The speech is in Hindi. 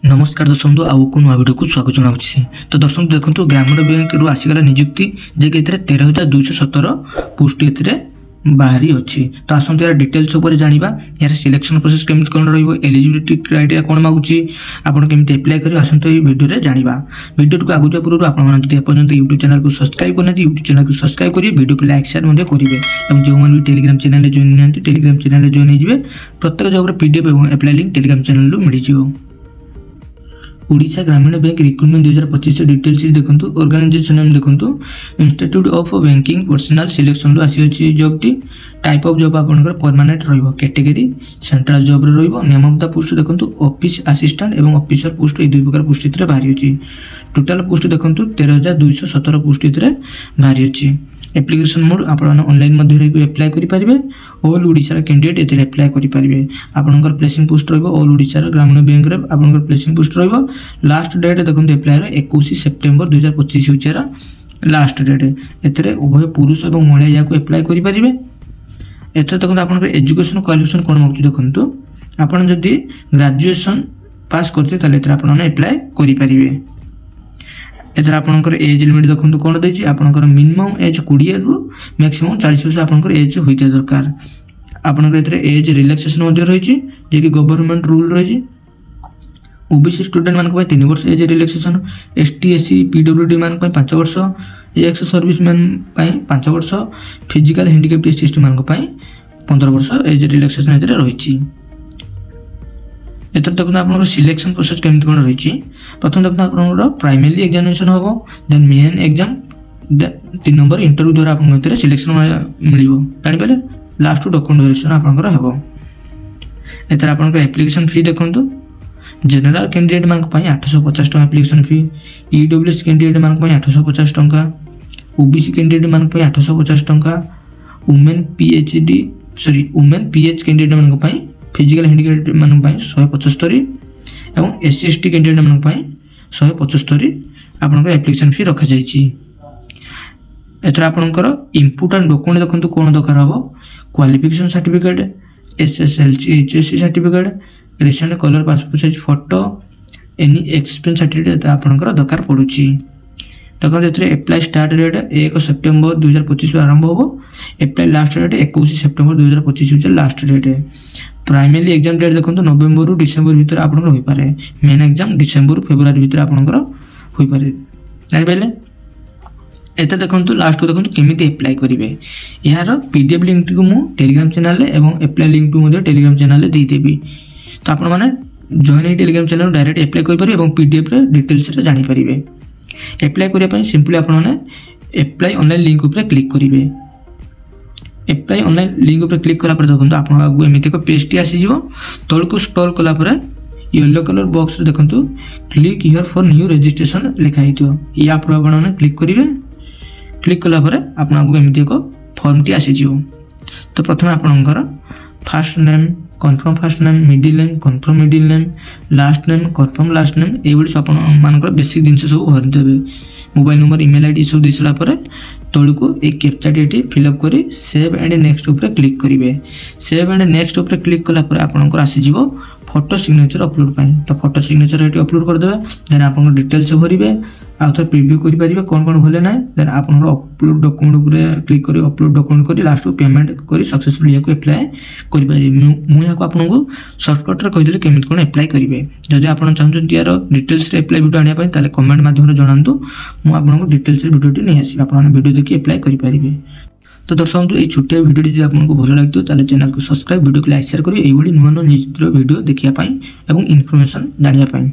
नमस्कार दर्शक बंधु आउ को नुआ वीडियो को स्वागत जनाऊँ। तो दर्शक देखो ग्रामीण बैंक रु आसीगला नियुक्ति जे कि 13,217 पोस्ट ए बाहरी अच्छी। तो आसतु यार डिटेल्स उपर जानिबा यार सिलेक्शन प्रोसेस केमिति कोन रहइबो, एलिजिबिलिटी क्राइटेरिया कोन मागुची, आपन केमिति अप्लाई करियो आसतु ए वीडियो रे जानिबा। वीडियो को आगु जा पूर्व आपन मन जदि एपर्यंत YouTube चैनल को सब्सक्राइब करना YouTube चैनल को सब्सक्राइब करिए, वीडियो को लाइक शेयर मध्ये करिवे एवं जो मन भी टेलीग्राम चैनल रे जॉइन नहंती टेलीग्राम चैनल रे जॉइन होइजिवे। प्रत्येक जॉब रे पीडीएफ एवं अप्लाई लिंक टेलीग्राम चैनल रो मिलि जिवो। Odisha Gramin Bank recruitment 2025 details देखंतु। ऑर्गेनाइजेशन नेम देखंतु Institute of Banking Personnel Selection लो आसी अछि। जॉब टी टाइप ऑफ जॉब आपनकर परमानेंट रहइबो, कैटेगरी सेंट्रल जॉब रे रहइबो। नेम ऑफ द पोस्ट देखंतु ऑफिस असिस्टेंट एवं ऑफिसर पोस्ट ए दुई प्रकार पोस्ट इतरे बाहरी अछि। टोटल पोस्ट देखंतु 13,217 पोस्ट इतरे बाहरी अछि। एप्लिकेशन मोड आपण ऑनलाइन मध्ये अप्लाई करि परिबे। ऑल ओडिशा कैंडिडेट एते अप्लाई करि परिबे। आपनकर placing post रहइबो all Odisha Gramin bank रे आपनकर प्लेसिंग पोस्ट रहइबो। लास्ट डेट देखंतु अप्लाई रे 21 सेप्टेम्बर 2025 होचेरा लास्ट डेट। एते उभय पुरुष एवं महिला याको अप्लाई करि परिबे। एते देखंतु आपनकर एजुकेशन क्वालिफिकेशन कोन मागु देखंतु। आपण जदि ग्रेजुएशन पास करते तले एते आपण अप्लाई करि परिबे। एथर आपनकर एज लिमिट देखंतु कोन दैछि। आपनकर मिनिमम एज 20 रु मैक्सिमम 40 वर्ष आपनकर एज होइते दरकार। आपनकर एथरे एज रिलैक्सेशन मध्ये रहिछि जे कि गवर्नमेंट रूल रहिछि। ओबीसी स्टूडेंट मान को 3 वर्ष age relaxation, ST SC PWD मान को 5 वर्ष, एक्स सर्विस मैन पई 5 वर्ष, फिजिकल हैंडिकैप्ड एसटी मान को 15 वर्ष एज रिलैक्सेशन एथरे रहिछि। एथर देखो आपनकर सिलेक्शन प्रोसेस केमिति कोन रहिछि। प्रथम देखो आपनकर प्राइमरी एग्जामिनेशन होबो, then main exam, 3 number interview द्वारा आपन एथरे सिलेक्शन मिलिबो। जानि पले लास्ट डॉक्यूमेंट वेरिफिकेशन आपनकर हेबो। एथर आपनकर एप्लीकेशन फी देखंतु। जनरल कैंडिडेट मान को 850 टका एप्लीकेशन फी, ईडब्ल्यूएस कैंडिडेट मान को 850 टका, ओबीसी कैंडिडेट मान को 850 टका, वुमेन पीएच कैंडिडेट मान को फिजिकल हैंडिकैप्ड मान को 175 एवं एससी एसटी कैंडिडेट मान को 175 आपनकर एप्लीकेशन फी रखा जायछि। एथरा आपनकर इनपुट एंड डॉक्यूमेंट देखंतु कोन दरकार हबो। Qualification certificate, SSLC HSC certificate, recent colour passport size photo, any experience certificate आपनकर दरकार पडुछि। देखो एथरे अप्लाई स्टार्ट डेट 1 सेप्टेम्बर 2025 आरंभ होबो। अप्लाई लास्ट डेट 21 सेप्टेम्बर 2025 होचे last date. Primary exam date देखंतु नवंबर रु डिसेंबर भीतर आपनकर होई पारे। मेन एग्जाम डिसेंबर फेब्रुआरी भीतर आपनकर होई पारे। जानि पले एते देखंतु लास्ट को देखंतु केमिति अप्लाई करिवे। यार पीडीएफ लिंक को मु टेलीग्राम चैनल रे एवं अप्लाई लिंक को मध्ये टेलीग्राम चैनल रे देई देबी। तो आपण माने जॉइन ए टेलीग्राम चैनल डायरेक्ट अप्लाई करि परिबे एवं पीडीएफ रे डिटेल्स रे जानि परिबे। अप्लाई करिया पय सिंपली आपण माने अप्लाई ऑनलाइन लिंक ऊपर क्लिक करिवे। अप्लाई ऑनलाइन लिंक ऊपर क्लिक करा पर देखंतु आपण आगु एमिति को पेज टी आसी जिवो। तळ को स्क्रॉल कला पर येलो कलर बॉक्स रे देखंतु click here for new registration लिखा हितो। या पर आपण माने क्लिक करिवे। क्लिक कला पर आपण आगु एमिति को फॉर्म टी आसी जिवो। तो प्रथम आपनकर first name, confirm first name, middle name, confirm middle name, last name, confirm last name एबडी अपन मानकर बेसिक जिंस सब भरि देबे। मोबाइल नंबर, ईमेल आईडी सब दिसला पर तळ को एक कैप्चा टी फिल अप करी सेव एंड नेक्स्ट ऊपर क्लिक करिवे। सेव एंड नेक्स्ट ऊपर क्लिक कला पर आपनकर आसी जिवो फोटो सिग्नेचर अपलोड पाई। तो फोटो सिग्नेचर एटी अपलोड कर देबे। देन आपन डिटेल्स भरिबे। आ थर प्रीव्यू करि परिबे कोन कोन भले ना। देन आपन अपलोड डॉक्यूमेंट ऊपर क्लिक करी अपलोड डॉक्यूमेंट करी लास्ट को पेमेंट करी सक्सेसफुली याको अप्लाई करि परिबे। मु याको आपन को शॉर्टकट रे कहि देले केमित कोन अप्लाई करिवे। जदि आपन चाहछन यार डिटेल्स रे अप्लाई वीडियो आनिया पई ताले कमेंट माध्यम रे जणांतु। मु आपन को डिटेल्स रे वीडियो टी नै आसी आपन वीडियो देखि अप्लाई करि परिबे। तो दर्शक ये छोटिया वीडियो जी आपको भल लगे ताले चैनल को सब्सक्राइब, वीडियो को लाइक शेयर करिए। एई भली नुवा नुवा न्यूज वीडियो देखिया पई एवं इन्फॉर्मेशन जानिया पई।